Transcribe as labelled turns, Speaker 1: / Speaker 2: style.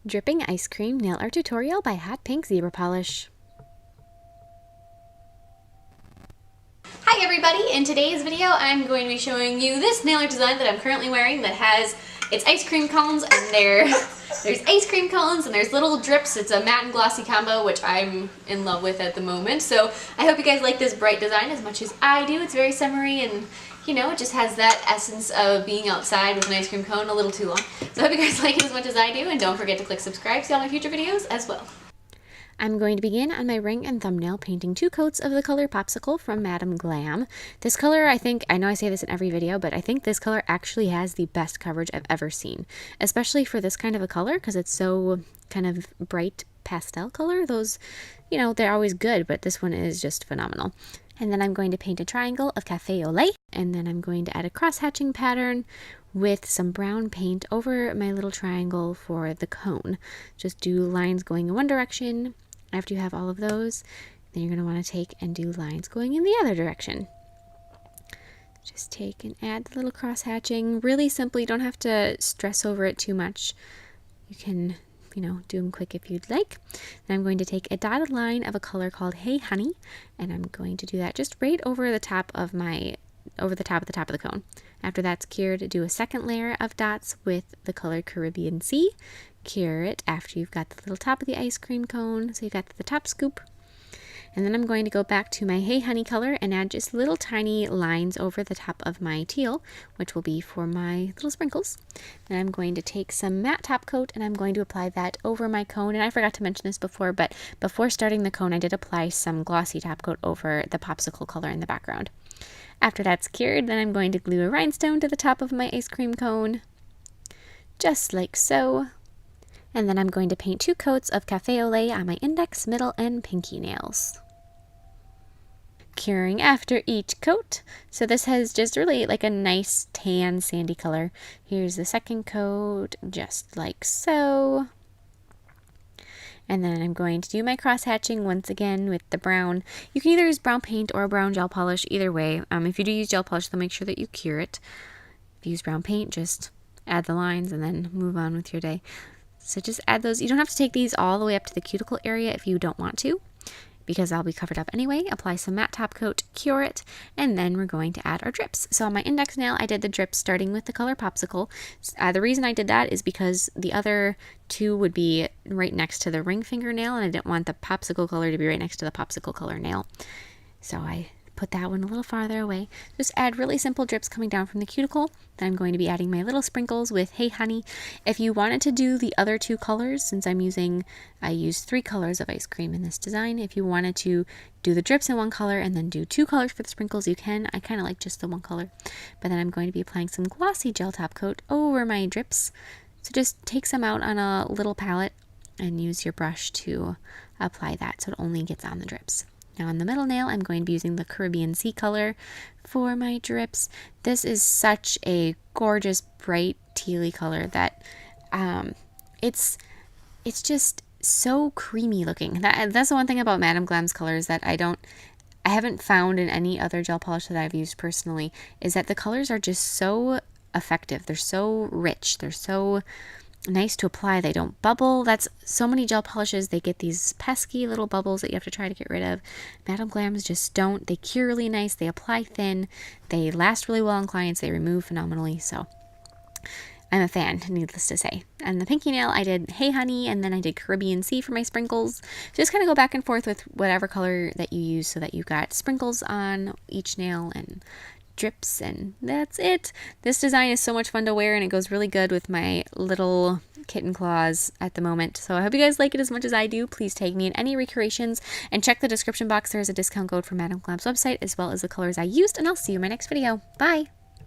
Speaker 1: Dripping Ice Cream Nail Art Tutorial by Hot Pink Zebra Polish.
Speaker 2: Hi everybody! In today's video I'm going to be showing you this nail art design that I'm currently wearing that has its ice cream cones and there's ice cream cones and there's little drips. It's a matte and glossy combo which I'm in love with at the moment. So I hope you guys like this bright design as much as I do. It's very summery and you know, it just has that essence of being outside with an ice cream cone a little too long. So I hope you guys like it as much as I do, and don't forget to click subscribe to see all my future videos as well.
Speaker 1: I'm going to begin on my ring and thumbnail painting 2 coats of the color Popsicle from Madam Glam. This color, I know I say this in every video, but I think this color actually has the best coverage I've ever seen, especially for this kind of a color because it's so kind of bright pastel color. Those, you know, they're always good, but this one is just phenomenal. And then I'm going to paint a triangle of Cafe Au Lait, and then I'm going to add a cross-hatching pattern with some brown paint over my little triangle for the cone. Just do lines going in one direction. After you have all of those, then you're going to want to take and do lines going in the other direction. Just take and add the little cross-hatching. Really simple. You don't have to stress over it too much. You can, you know, do them quick if you'd like. Then I'm going to take a dotted line of a color called Hey Honey, and I'm going to do that just right over the top of the top of the cone. After that's cured, do a second layer of dots with the color Caribbean Sea. Cure it after you've got the little top of the ice cream cone, so you've got the top scoop. And then I'm going to go back to my Hey Honey color and add just little tiny lines over the top of my teal, which will be for my little sprinkles. Then I'm going to take some matte top coat and I'm going to apply that over my cone. And I forgot to mention this before, but before starting the cone, I did apply some glossy top coat over the Popsicle color in the background. After that's cured, then I'm going to glue a rhinestone to the top of my ice cream cone, just like so. And then I'm going to paint 2 coats of Cafe Au Lait on my index, middle, and pinky nails. Curing after each coat. So this has just really like a nice tan sandy color. Here's the second coat, just like so. And then I'm going to do my cross-hatching once again with the brown. You can either use brown paint or brown gel polish, either way. If you do use gel polish, then make sure that you cure it. If you use brown paint, just add the lines and then move on with your day. So just add those. You don't have to take these all the way up to the cuticle area if you don't want to, because I'll be covered up anyway. Apply some matte top coat, cure it, and then we're going to add our drips. So on my index nail, I did the drips starting with the color Popsicle. The reason I did that is because the other 2 would be right next to the ring fingernail, and I didn't want the Popsicle color to be right next to the Popsicle color nail. So I put that one a little farther away. Just add really simple drips coming down from the cuticle. Then I'm going to be adding my little sprinkles with Hey Honey. If you wanted to do the other 2 colors, since I used 3 colors of ice cream in this design. If you wanted to do the drips in one color and then do 2 colors for the sprinkles, you can. I kind of like just the one color. But then I'm going to be applying some glossy gel top coat over my drips. So just take some out on a little palette and use your brush to apply that so it only gets on the drips. Now on the middle nail, I'm going to be using the Caribbean Sea color for my drips. This is such a gorgeous, bright, tealy color that it's just so creamy looking. That's the one thing about Madam Glam's colors that I haven't found in any other gel polish that I've used personally, is that the colors are just so effective. They're so rich. They're so nice to apply. They don't bubble. That's so many gel polishes, they get these pesky little bubbles that you have to try to get rid of. Madam Glams just don't. They cure really nice. They apply thin. They last really well on clients. They remove phenomenally. So I'm a fan, needless to say. And the pinky nail, I did Hey Honey, and then I did Caribbean Sea for my sprinkles. Just kind of go back and forth with whatever color that you use so that you've got sprinkles on each nail and drips, and that's it. This design is so much fun to wear, and it goes really good with my little kitten claws at the moment. So I hope you guys like it as much as I do. Please tag me in any recreations and check the description box. There is a discount code for Madam Glam's website as well as the colors I used, and I'll see you in my next video. Bye!